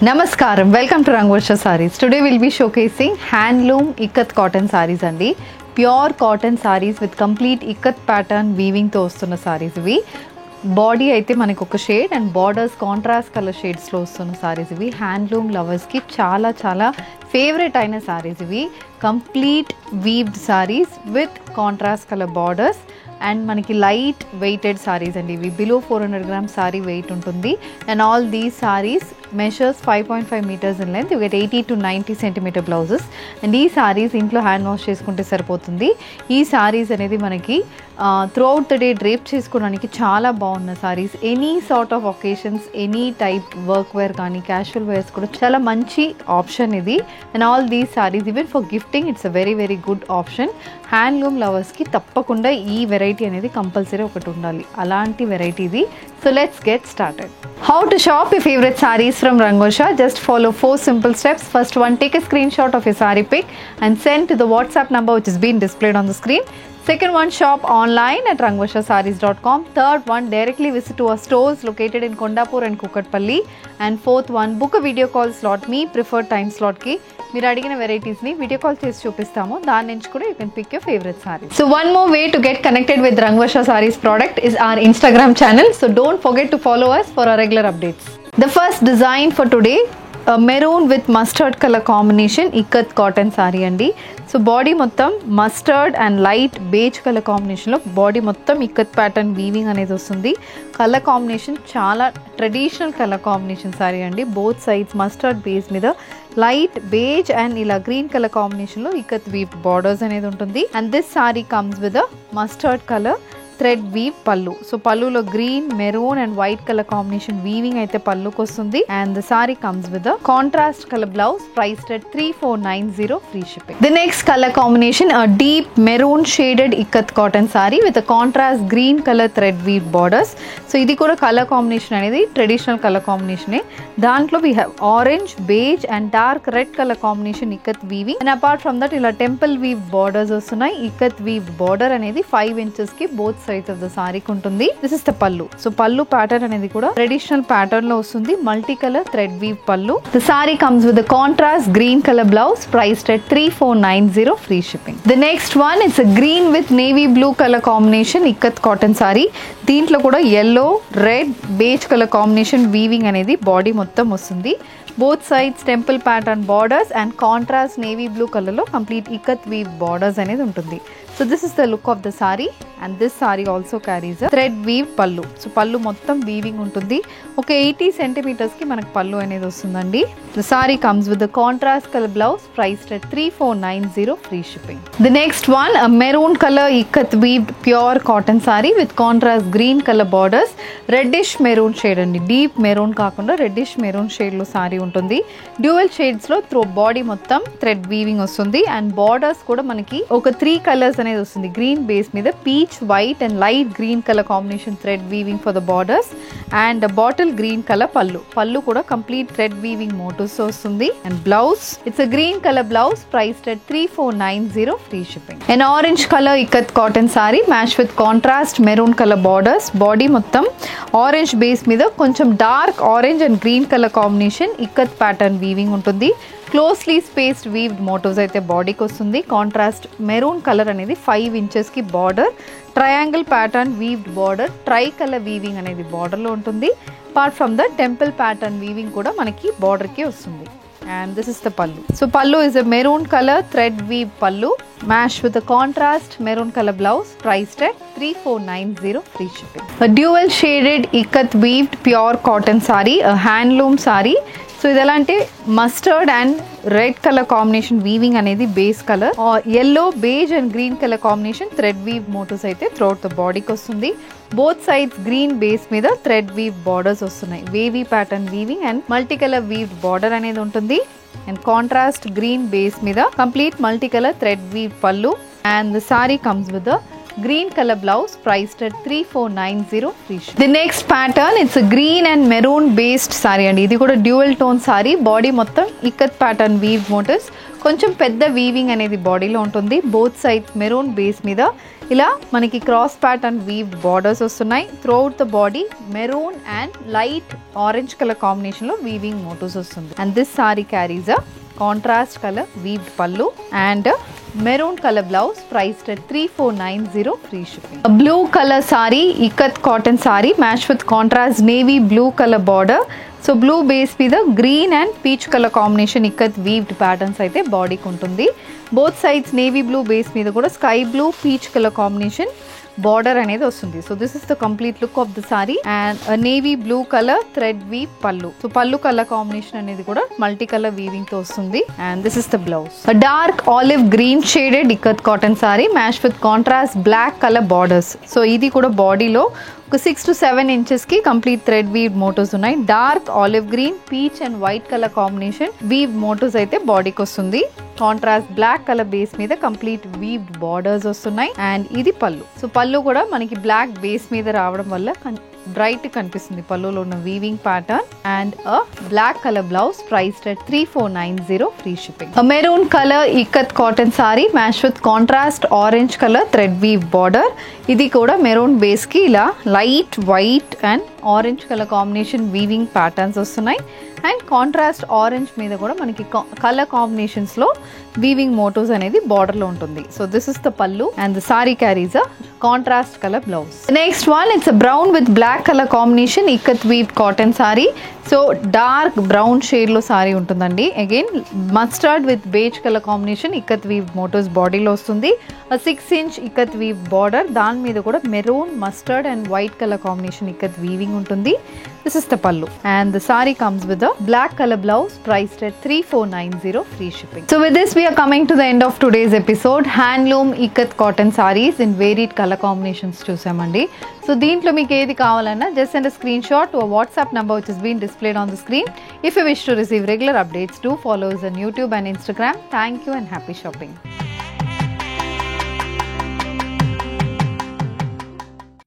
Namaskaram, welcome to Rangvarsha Sarees. Today we'll be showcasing handloom ikat cotton sarees andi. Pure cotton sarees with complete ikat pattern weaving తో వస్తున్న sarees ఇవి. Body అయితే మనకు ఒక shade and borders contrast colour షేడ్స్లో వస్తున్న సారీస్ ఇవి. Handloom లవర్స్కి చాలా చాలా ఫేవరెట్ అయిన సారీస్ ఇవి. Complete weaved saris with contrast colour borders and మనకి లైట్ వెయిటెడ్ సారీస్ అండి ఇవి. బిలో 400 grams సారీ వెయిట్ ఉంటుంది. And all these saris measures 5.5 meters in length. You get 80 to 90 centimeter blouses. And ఈ సారీస్ ఇంట్లో హ్యాండ్ వాష్ చేసుకుంటే సరిపోతుంది. ఈ సారీస్ అనేది మనకి throughout the day drape చేసుకోవడానికి చాలా బాగున్న sarees. Any sort of occasions, any type work wear కానీ క్యాషువల్ వేర్స్ కూడా చాలా మంచి ఆప్షన్ ఇది. And all these sarees even for gifting it's a very very good option. Handloom లవర్స్కి తప్పకుండా ఈ వెరైటీ అనేది కంపల్సరీ ఒకటి ఉండాలి. అలాంటి వెరైటీ ఇది. So let's get started. How to shop your favorite sarees from Rangvarsha? Just follow 4 simple steps. First one, take a screenshot of your saree pic and send to the WhatsApp number which is being displayed on the screen. Second one, shop online at rangvarshasarees.com. Third one, directly visit to our stores located in Kondapur and Kukatpalli. And fourth one, book a video call slot, me preferred time slot ki. మీరు అడిగిన వెరైటీస్ని video call చేసి చూపిస్తాము. దాని నుంచి కూడా you can pick your favourite sarees. So one more way to get connected with Rangvarsha Sarees product is our Instagram channel. So don't forget to follow us for our regular updates. The first design for today, a maroon with mustard color combination ikat cotton saree andi. So body మొత్తం mustard and light beige colour కాంబినేషన్లో body మొత్తం ikat pattern weaving అనేది వస్తుంది. Colour combination చాలా traditional colour combination saree అండి. Both sides mustard base మీద light beige and ఇలా green colour కాంబినేషన్లో ఇక్కత్ వీవ్ బార్డర్స్ అనేది ఉంటుంది. And this saree comes with a mustard colour thread weave pallu. So పళ్ళులో green, maroon and white colour combination weaving అయితే పళ్ళుకి వస్తుంది. And the saree comes with a contrast colour blouse priced at 3490 free shipping. The next colour combination a deep maroon shaded ikat cotton saree with a contrast green color thread weave borders. So ఇది కూడా colour combination అనేది traditional colour కాంబినేషనే. దాంట్లో we have orange, beige and dark red colour combination ikat weaving. And apart from that ఇలా temple weave borders వస్తున్నాయి. Ikat weave border అనేది 5 inches కి both sides of the సారీకి ఉంటుంది. దిస్ ఇస్ ద పల్లు. So పల్లు ప్యాటర్న్ అనేది కూడా ట్రెడిషనల్ ప్యాటర్న్ లో వస్తుంది. మల్టీ కలర్ థ్రెడ్ వీవ్ పల్లు. The saree comes with contrast green colour blouse priced at 3490 free shipping. The next one it's green with navy blue colour combination ikat cotton sorry. దీంట్లో కూడా yellow, red, beige colour combination weaving అనేది body మొత్తం వస్తుంది. Both sides temple pattern borders and contrast navy blue కలర్లో complete ikat weave borders అనేది ఉంటుంది. So this is the look of the saree and this saree also carries thread weave pallu. So pallu మొత్తం weaving ఉంటుంది. ఒక 80 centimeters కి మనకు పల్లు అనేది వస్తుందండి. The saree comes with the contrast colour blouse priced at 3490 free shipping. The next one maroon colour ikat weave pure cotton saree with contrast green colour borders. Reddish maroon shade అండి. Deep maroon కాకుండా reddish maroon షేడ్లో సారీ ఉంటుంది. Dual షేడ్స్లో through body మొత్తం thread weaving వస్తుంది. And borders కూడా మనకి ఒక 3 colors అనేది వస్తుంది. గ్రీన్ బేస్ మీద peach, white and light green colour combination thread weaving for the borders and bottle green colour పల్లు. పల్లు కూడా కంప్లీట్ థ్రెడ్ వీవింగ్ మోటివ్స్ వస్తుంది. And blouse it's a green colour blouse priced at 3490 free shipping. And orange colour ikat cotton saree match with contrast maroon colour borders. Body మొత్తం orange base మీద కొంచెం dark orange and green colour combination ikat pattern weaving ఉంటుంది. Closely spaced weaved motifs అయితే బాడీకి వస్తుంది. Contrast maroon colour అనేది 5 inches కి border. Triangle pattern weaved border, try colour weaving అనేది బార్డర్లో ఉంటుంది. Apart from the temple pattern weaving కూడా మనకి బార్డర్కి వస్తుంది. And this is the pallu. So pallu is a maroon color thread weave pallu matched with a contrast maroon color blouse priced at 3490 free shipping. A dual shaded ikat weaved pure cotton saree, a handloom saree. So ఇది ఎలా అంటే mustard and red colour combination weaving అనేది base colour. Yellow, beige and green colour combination thread weave motifs అయితే throughout the బాడీకి వస్తుంది. Both sides green base మీద thread weave borders వస్తున్నాయి. Wavy pattern weaving and multi colour weave border అనేది ఉంటుంది. And contrast green base మీద complete multi colour thread weave pallu. And the saree comes with green color blouse priced at 3490 free shipping. The next pattern it's a green and maroon based saree and ఇది కూడా dual tone sorry. Body మొత్తం ikat pattern weave motifs, కొంచెం పెద్ద weaving అనేది బాడీలో ఉంటుంది. Both sides maroon base మీద ఇలా మనకి క్రాస్ ప్యాటర్న్ వీవ్ బార్డర్స్ వస్తున్నాయి. Throughout the body maroon and light orange colour కాంబినేషన్లో వీవింగ్ మోటివ్స్ వస్తుంది. And this saree carries a contrast colour weaved pallu and maroon colour blouse priced at 3490 free shipping. Blue colour saree ikat cotton saree match with contrast navy blue colour border. So blue base మీద green and peach colour combination ikat weaved patterns అయితే బాడీకి ఉంటుంది. Both sides navy blue base మీద కూడా sky blue peach colour combination border అనేది వస్తుంది. So this is the complete look of the saree and navy blue colour thread weave pallu. So pallu colour combination అనేది కూడా multi colour weaving తో వస్తుంది. And this is the blouse. Dark olive green shaded ikat cotton saree match with contrast black colour borders. So ఇది కూడా బాడీలో ఒక 6 to 7 inches కి complete thread weave motifs ఉన్నాయి. Dark olive green peach and white colour combination weave motifs అయితే బాడీకి వస్తుంది. Contrast black colour base మీద కంప్లీట్ వీవ్డ్ బార్డర్స్ వస్తున్నాయి. అండ్ ఇది పల్లు. సో పల్లు కూడా మనకి బ్లాక్ బేస్ మీద రావడం వల్ల బ్రైట్ కనిపిస్తుంది పల్లులో ఉన్న weaving pattern. And black colour blouse priced at 3490 free shipping. Maroon colour ikat cotton saree match with contrast orange colour thread weave border. ఇది కూడా మెరూన్ బేస్ కి ఇలా light white and orange colour combination weaving patterns వస్తున్నాయి. And contrast orange మీద కూడా మనకి colour combinations లో weaving motifs అనేది బార్డర్ లో ఉంటుంది. So this is the pallu and the saree carries a contrast colour blouse. Next one it's brown with black colour combination ikat weave cotton saree. So dark brown shade లో సారీ ఉంటుందండి. Again mustard with beige colour combination ikat weave motifs బాడీలో వస్తుంది. 6 inch ikat weave border దాని మీద కూడా maroon mustard and white colour combination ikat weaving ఉంటుంది. This is the pallu and the saree comes with a black color blouse priced at 3490 free shipping. So with this we are coming to the end of today's episode. Handloom ikat cotton sarees in varied color combinations చూసామండి. So దీంట్లో మీకు ఏది కావాలన్నా just send a screenshot to a WhatsApp number which is being displayed on the screen. If you wish to receive regular updates, do follow us on YouTube and Instagram. Thank you and happy shopping.